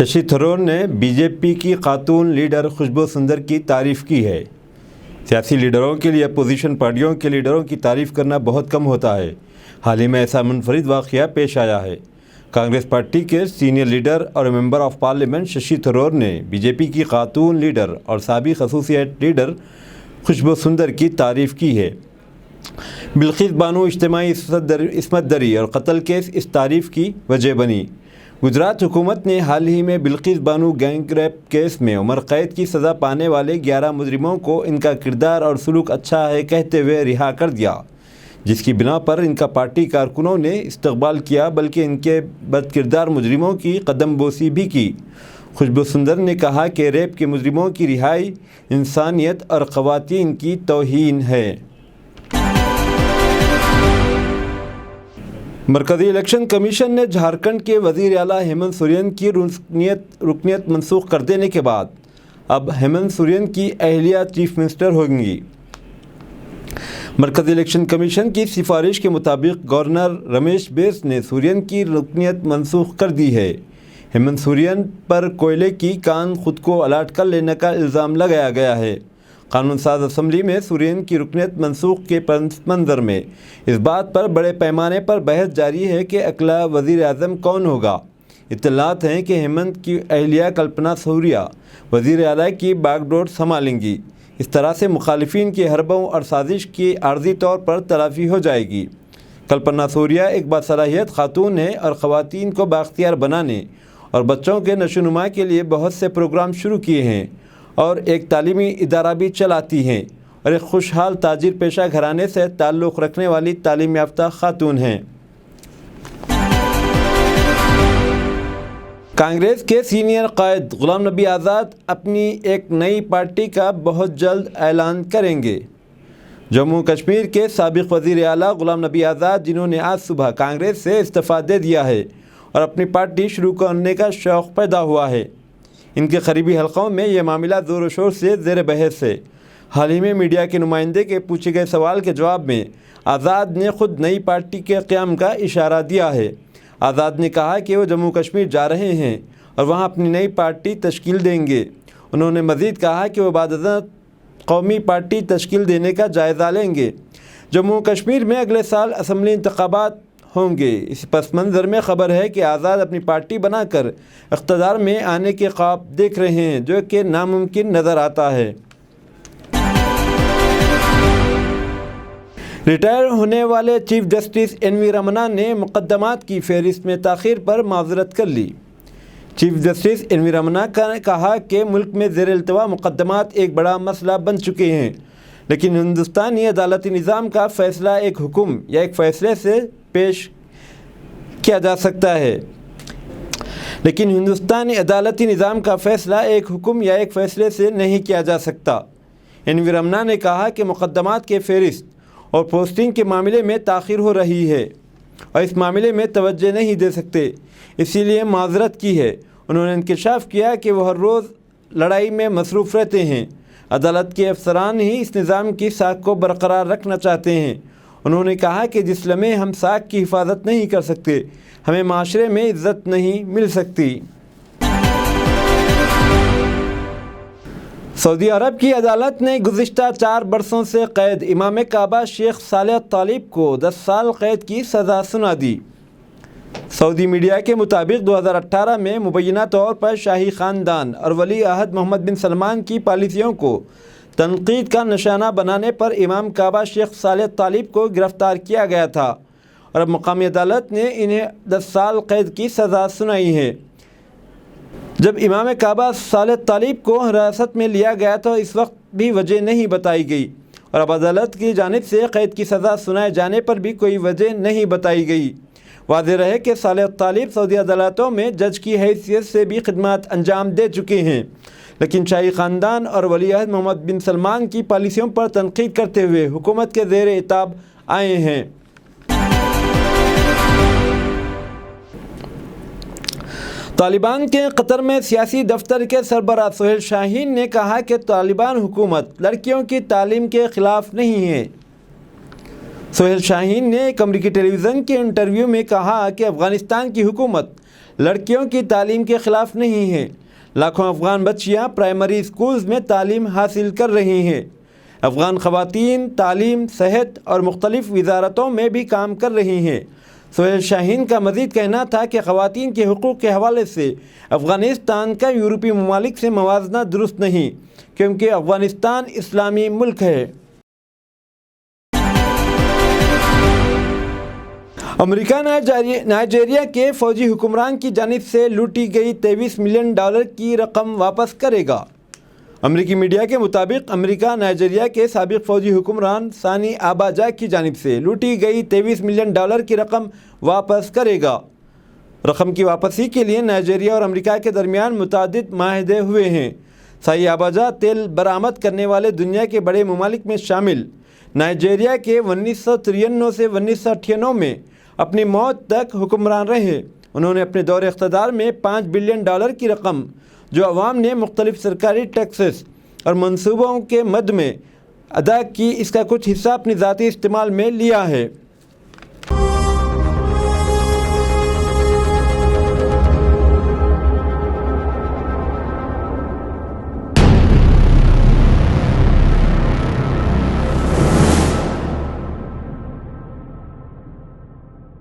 ششی تھرور نے B J پی کی خاتون لیڈر خوشبو سندر کی تعریف کی ہے۔ سیاسی لیڈروں کے لیے اپوزیشن پارٹیوں کے لیڈروں کی تعریف کرنا بہت کم ہوتا ہے۔ حال ہی میں ایسا منفرد واقعہ پیش آیا ہے۔ کانگریس پارٹی کے سینئر لیڈر اور member of parliament Shashi Tharoor نے بی جے پی کی خاتون لیڈر اور سابق خصوصیت لیڈر خوشبو سندر کی تعریف کی ہے۔ بلقیس بانو اجتماعی عصمت دری اور قتل کیس اس تعریف کی وجہ بنی۔ گجرات حکومت نے حال ہی میں Bilkis Bano gang rape case میں عمر قید کی سزا پانے والے 11 مجرموں کو ان کا کردار اور سلوک اچھا ہے کہتے ہوئے رہا کر دیا، جس کی بنا پر ان کا پارٹی کارکنوں نے استقبال کیا، بلکہ ان کے بد کردار مجرموں کی قدم بوسی بھی کی۔ خوشبو سندر نے کہا کہ ریپ کے مجرموں کی رہائی انسانیت اور خواتین کی توہین ہے۔ مرکزی الیکشن کمیشن نے جھارکھنڈ کے وزیر اعلیٰ ہیمنت سورین کی رکنیت منسوخ کر دینے کے بعد اب ہیمنت سورین کی اہلیہ چیف منسٹر ہوں گی۔ مرکزی الیکشن کمیشن کی سفارش کے مطابق گورنر رمیش بیس نے سورین کی رکنیت منسوخ کر دی ہے۔ ہیمنت سورین پر کوئلے کی کان خود کو الاٹ کر لینے کا الزام لگایا گیا ہے۔ قانون ساز اسمبلی میں سورین کی رکنیت منسوخ کے پس منظر میں اس بات پر بڑے پیمانے پر بحث جاری ہے کہ اگلا وزیر اعظم کون ہوگا۔ اطلاعات ہیں کہ ہیمنت کی اہلیہ کلپنا سوریا وزیر اعلیٰ کی باغ ڈور سنبھالیں گی۔ اس طرح سے مخالفین کے حربوں اور سازش کی عارضی طور پر تلافی ہو جائے گی۔ کلپنا سوریا ایک باصلاحیت خاتون ہے اور خواتین کو بااختیار بنانے اور بچوں کے نشوونما کے لیے بہت سے پروگرام شروع کیے ہیں اور ایک تعلیمی ادارہ بھی چلاتی ہیں اور ایک خوشحال تاجر پیشہ گھرانے سے تعلق رکھنے والی تعلیم یافتہ خاتون ہیں۔ کانگریس کے سینئر قائد غلام نبی آزاد اپنی ایک نئی پارٹی کا بہت جلد اعلان کریں گے۔ جموں کشمیر کے سابق وزیر اعلیٰ غلام نبی آزاد، جنہوں نے آج صبح کانگریس سے استعفیٰ دے دیا ہے اور اپنی پارٹی شروع کرنے کا شوق پیدا ہوا ہے، ان کے قریبی حلقوں میں یہ معاملہ زور و شور سے زیر بحث ہے۔ حال ہی میں میڈیا کے نمائندے کے پوچھے گئے سوال کے جواب میں آزاد نے خود نئی پارٹی کے قیام کا اشارہ دیا ہے۔ آزاد نے کہا کہ وہ جموں کشمیر جا رہے ہیں اور وہاں اپنی نئی پارٹی تشکیل دیں گے۔ انہوں نے مزید کہا کہ وہ بعد ازاں قومی پارٹی تشکیل دینے کا جائزہ لیں گے۔ جموں کشمیر میں اگلے سال اسمبلی انتخابات ہوں گے۔ اس پس منظر میں خبر ہے کہ آزاد اپنی پارٹی بنا کر اقتدار میں آنے کے خواب دیکھ رہے ہیں، جو کہ ناممکن نظر آتا ہے۔ ریٹائر ہونے والے چیف جسٹس این وی رمنا نے مقدمات کی فہرست میں تاخیر پر معذرت کر لی۔ چیف جسٹس این وی رمنا نے کہا کہ ملک میں زیر التوا مقدمات ایک بڑا مسئلہ بن چکے ہیں، لیکن ہندوستانی عدالتی نظام کا فیصلہ ایک حکم یا ایک فیصلے سے پیش کیا جا سکتا ہے، لیکن ہندوستانی عدالتی نظام کا فیصلہ ایک حکم یا ایک فیصلے سے نہیں کیا جا سکتا۔ این وی رمنا نے کہا کہ مقدمات کے فہرست اور پوسٹنگ کے معاملے میں تاخیر ہو رہی ہے اور اس معاملے میں توجہ نہیں دے سکتے، اسی لیے معذرت کی ہے۔ انہوں نے انکشاف کیا کہ وہ ہر روز لڑائی میں مصروف رہتے ہیں۔ عدالت کے افسران ہی اس نظام کی ساکھ کو برقرار رکھنا چاہتے ہیں۔ انہوں نے کہا کہ جس لمحے ہم ساکھ کی حفاظت نہیں کر سکتے، ہمیں معاشرے میں عزت نہیں مل سکتی۔ سعودی عرب کی عدالت نے گزشتہ 4 برسوں سے قید امام کعبہ شیخ صالح الطالب کو 10 سال قید کی سزا سنا دی۔ سعودی میڈیا کے مطابق 2018 میں مبینہ طور پر شاہی خاندان اور ولی عہد محمد بن سلمان کی پالیسیوں کو تنقید کا نشانہ بنانے پر امام کعبہ شیخ صالح الطالب کو گرفتار کیا گیا تھا اور اب مقامی عدالت نے انہیں 10 سال قید کی سزا سنائی ہے۔ جب امام کعبہ صالح الطالب کو حراست میں لیا گیا تو اس وقت بھی وجہ نہیں بتائی گئی اور اب عدالت کی جانب سے قید کی سزا سنائے جانے پر بھی کوئی وجہ نہیں بتائی گئی۔ واضح رہے کہ صالح الطالب سعودی عدالتوں میں جج کی حیثیت سے بھی خدمات انجام دے چکے ہیں، لیکن شاہی خاندان اور ولی عہد محمد بن سلمان کی پالیسیوں پر تنقید کرتے ہوئے حکومت کے زیر عتاب آئے ہیں۔ طالبان کے قطر میں سیاسی دفتر کے سربراہ سہیل شاہین نے کہا کہ طالبان حکومت لڑکیوں کی تعلیم کے خلاف نہیں ہے۔ سہیل شاہین نے ایک امریکی ٹیلی ویژن کے انٹرویو میں کہا کہ افغانستان کی حکومت لڑکیوں کی تعلیم کے خلاف نہیں ہیں۔ لاکھوں افغان بچیاں پرائمری اسکولز میں تعلیم حاصل کر رہی ہیں۔ افغان خواتین تعلیم، صحت اور مختلف وزارتوں میں بھی کام کر رہی ہیں۔ سہیل شاہین کا مزید کہنا تھا کہ خواتین کے حقوق کے حوالے سے افغانستان کا یورپی ممالک سے موازنہ درست نہیں، کیونکہ افغانستان اسلامی ملک ہے۔ امریکہ نائجیریا کے فوجی حکمران کی جانب سے لوٹی گئی $23 ملین کی رقم واپس کرے گا۔ امریکی میڈیا کے مطابق امریکہ نائجیریا کے سابق فوجی حکمران سانی آباجا کی جانب سے لوٹی گئی $23 ملین کی رقم واپس کرے گا۔ رقم کی واپسی کے لیے نائجیریا اور امریکہ کے درمیان متعدد معاہدے ہوئے ہیں۔ سانی آباجا تیل برآمد کرنے والے دنیا کے بڑے ممالک میں شامل نائجیریا کے 1993 سے 1998 میں اپنی موت تک حکمران رہے۔ انہوں نے اپنے دور اقتدار میں $5 بلین کی رقم جو عوام نے مختلف سرکاری ٹیکسز اور منصوبوں کے مد میں ادا کی، اس کا کچھ حصہ اپنی ذاتی استعمال میں لیا ہے۔